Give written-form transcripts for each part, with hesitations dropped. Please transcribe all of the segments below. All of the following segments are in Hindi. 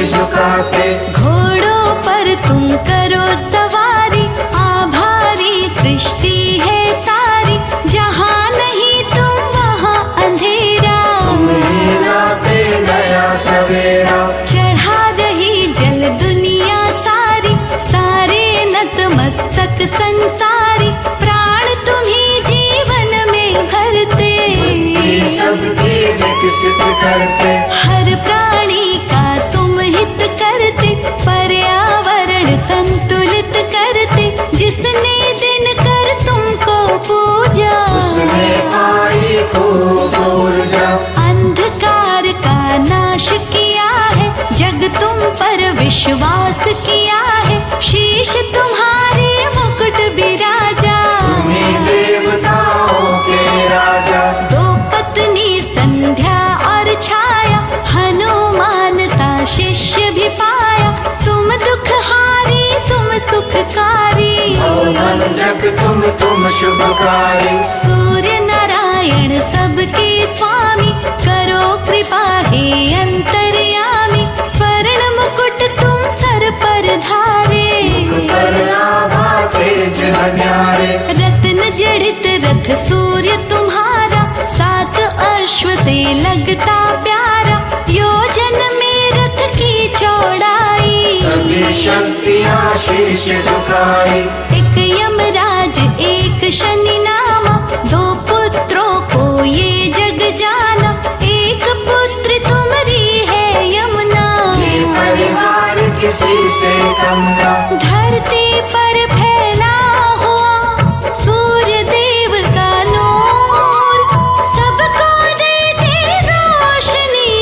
झुकाते। घोड़ों पर तुम करो सवारी, आभारी सृष्टि है सारी, जहाँ नहीं तुम वहाँ अंधेरा। तुम्हीं लाते नया सवेरा। चढ़ा रही जल दुनिया सारी, सारे नतमस्तक संसारी, प्राण तुम्हीं जीवन में भरते। सबकी विकसित करते। हर प्राणी का तुम हित करते, पर्यावरण संतुलित करते। जिसने दिन कर तुमको पूजा, उसने पाई खूब ऊर्जा। अंधकार का नाश किया है, जग तुम पर विश्वास किया है। शीश तुम्हारे मुकुट विराजा, तुम्हीं देवताओं के राजा। दो पत्नी संध्या और छाया, हनुमान सा शिष्य भी पाया। तुम दुखहारी तुम सुखकारी, भवभंजक तुम शुभकारी। सूर्य नारायण सबके स्वामी, करो कृपा हे अंतर्यामी। स्वर्ण मुकुट तुम सर पर धारे, पर आभा तेज न्यारे। रत्न जड़ित रथ सूर्य तुम्हारा, सात अश्व से लगता प्यारा। योजन में रथ की चौड़ाई, सभी शक्तियाँ शीश झुकाई। एक यमराज एक शनि नामा, दो पुत्रों को ये जग जाना। एक पुत्र तुम्हारी है यमुना, ये परिवार किसी से कम ना। धरती पर फैला हुआ सूर्य देव का नूर, सबको देते रोशनी,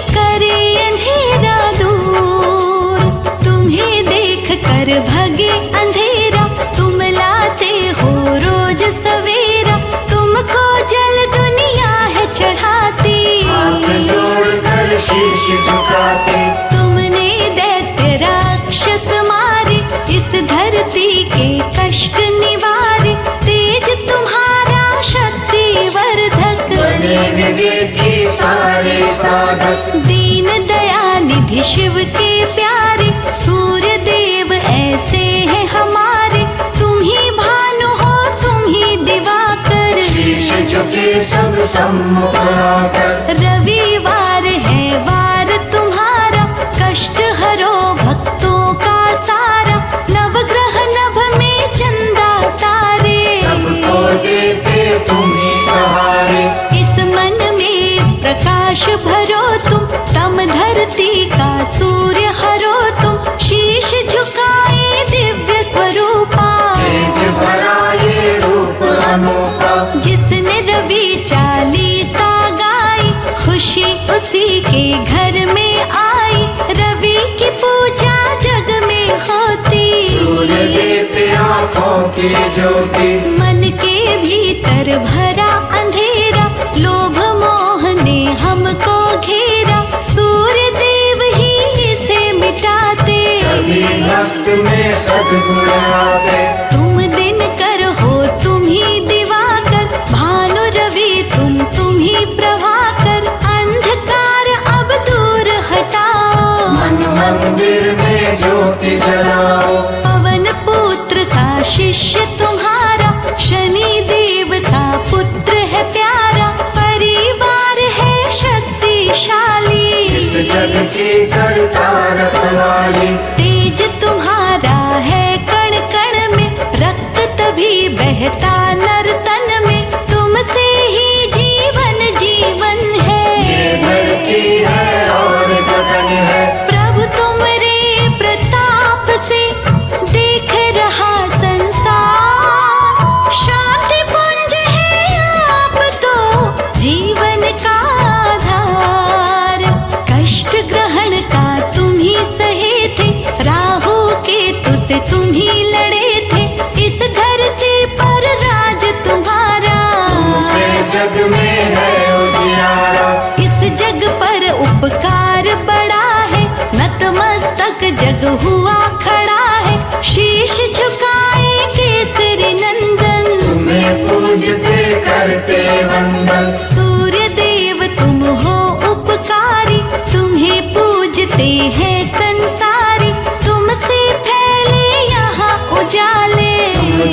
करे अंधेरा दूर। तुम्हें देख कर भगे अंधेरा, तुम लाते हो रोज सवेरा। तुमको जल दुनिया है चढ़ाती, हाथ जोड़कर शीश झुकाते। तुमने दैत्य राक्षस मारे, इस धरती के कष्ट निवारे। तेज तुम्हारा शक्ति वर्धक, बने विवेकी सारे साधक। दीन दयानिधि शिव के प्यारे, सूर्य देव ऐसे हैं हमारे। तुम ही भानु हो तुम ही दिवाकर, शीश झुके सब सम्मुख आकर। रविवार है वार तुम्हारा, कष्ट हरो भक्तों का सारा। नवग्रह नभ में चंदा तारे, सबको देते तुम ही सहारे। इस मन में प्रकाश भरो तुम, तम धरती का सूर्य हरो तुम। शीश झुकाए दिव्य स्वरूपा, तेज भरा ये रूप अनूठा। जिसने रवि चालीसा गाई, खुशी उसी के घर में आई। रवि की पूजा जग में होती, सूर्य देते आँखों की ज्योति। मन के भीतर भरा अंधेरा, लोभ मोह ने हमको घेरा। सूर्य देव ही इसे मिटाते, सभी भक्त में सद्गुण आते। तुम दिन कर हो तुम ही दिवाकर, भानु रवि तुम ही प्रभाकर। अंधकार अब दूर हटाओ, मन मंदिर में ज्योति जलाओ। पवन पुत्र सा शिष्य तुम्हारा, शनि देव सा पुत्र है प्यारा। परिवार है शक्तिशाली, इस जग की करता रखवाली। तेज तुम्हारा है कण कण में, रक्त तभी बहता नर तन में। तुमसे ही जीवन जीवन है, ये धरती है और गगन है। प्रभु तुमरे प्रताप से देख रहा संसार। शांति पुंज है आप तो जीवन का आधार। कष्ट ग्रहण का तुम ही सहे थे, राहु केतु से तुम ही लड़े थे। इस धरती पर राज तुम्हारा, तुमसे जग में है उजियारा। इस जग पर उपकार बड़ा है, नतमस्तक जग हुआ खड़ा है। शीश झुकाए केसरी नंदन, तुम्हें पूजते करते वंदन। सूर्य देव तुम हो उपकारी, तुम्हें तुम्हें पूजते हैं संसारी, तुमसे फैले यहाँ उजाले।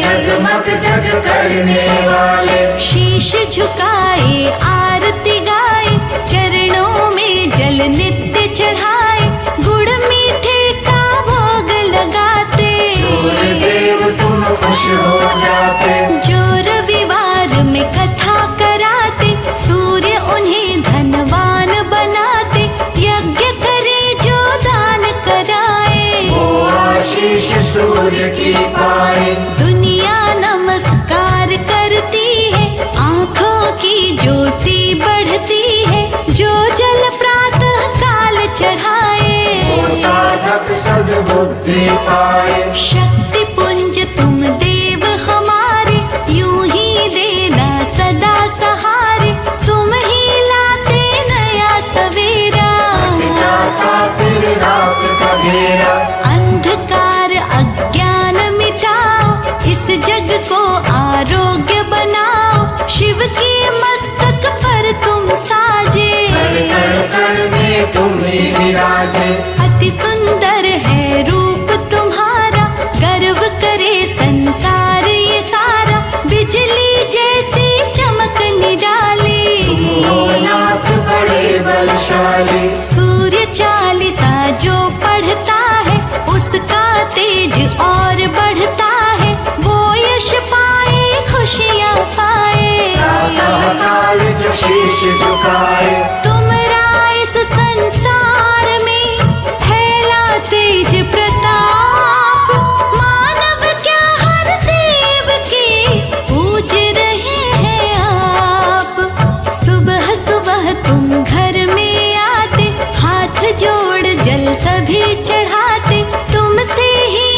जगमग जग करने वाले, शीश झुकाए आरती गाए, चरणों में जल नित्य चढ़ाए, गुड़ मीठे का भोग लगाते। सूर्य देव तुम खुश हो जाते, जो रविवार में कथा कराते, सूर्य उन्हें धनवान बनाते, यज्ञ करे जो दान कराए, वो आशीष सूर्य की पाए। दुनिया नमस्कार करती है, आँखों की ज्योति बढ़ती है, जो जल प्रातः काल चढ़ाए, वो साधक सद्बुद्धि पाए। शक्ति पुंज तुम देव हमारे, यूं ही देना सदा सहारे, तुम ही लाते नया सवेरा। जाता फिर रात का घेरा, अंधकार अज्ञान मिटाओ, इस जग को आरोग्य बनाओ, शिव के मस्तक पर तुम साजे, कण कण में तुम ही विराजे। अति सुंदर है रूप तुम्हारा, गर्व करे संसार ये सारा, बिजली जैसी चमक निराली, हो नाथ बड़े बलशाली। सूर्य चालीसा जो पढ़ता है, उसका तेज और बढ़ता है, वो यश पाए खुशियाँ पाए। प्रातः काल जो शीश झुकाए, तुमरा इस संसार में फैला तेज प्रताप, मानव क्या हर देव के पूज रहे हैं आप। सुबह सुबह तुम घर में आते, हाथ जोड़ जल सभी चढ़ाते, तुमसे ही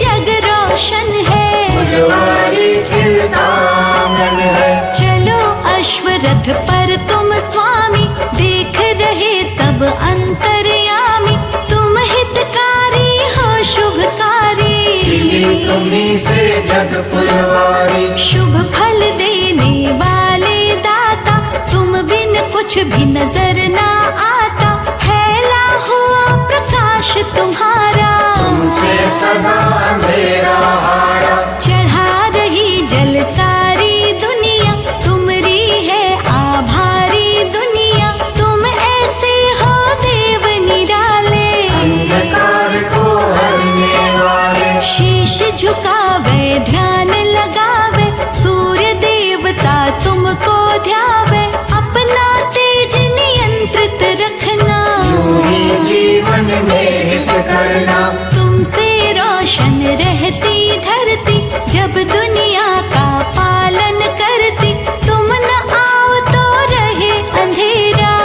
जग रोशन है, फुलवारी खिलता आंगन है। चलो अश्वरथ पर तुम स्वामी, देख रहे सब अंतर्यामी, तुम हितकारी हो शुभकारी, खिली तुम्हीं से जग फुलवारी। शुभ फल देने वाले दाता, तुम बिन कुछ भी नजर ना आता, फैला हुआ प्रकाश तुम्हारा, तुमसे सदा अंधेरा हारा। चढ़ा रही जल सारी दुनिया, तुमरी है आभारी दुनिया, तुम ऐसे हो देव निराले, अंधकार को हरने वाले। शीश झुकावे ध्यान लगावे, सूर्य देवता तुमको ध्यावे, अपना तेज नियंत्रित रखना, यूं ही जीवन में हित करना। तुमसे रोशन रहती धरती, जब दुनिया का पालन करती, तुम न आओ तो रहे अंधेरा,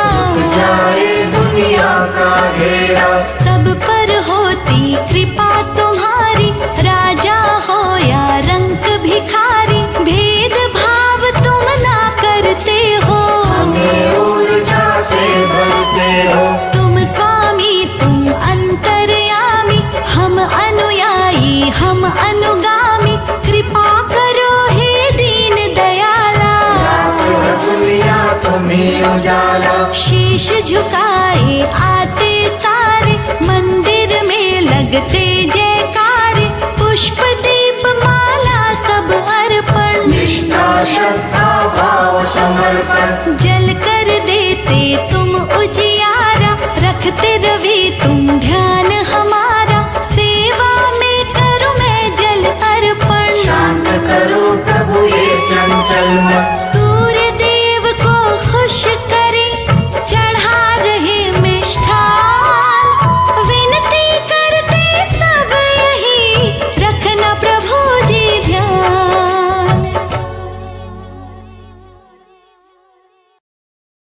जाए दुनिया का घेरा। सब पर होती कृपा तुम्हारी, राजा हो या रंक भिखारी, भेद भाव तुम ना करते हो, हमें ऊर्जा से भरते हो। तुम स्वामी तुम अंतर्यामी, हम अनुयायी हम अनुगामी, कृपा करो हे दीन दयाला, रात है दुनिया तुम्हीं उजाला। शीश झुकाए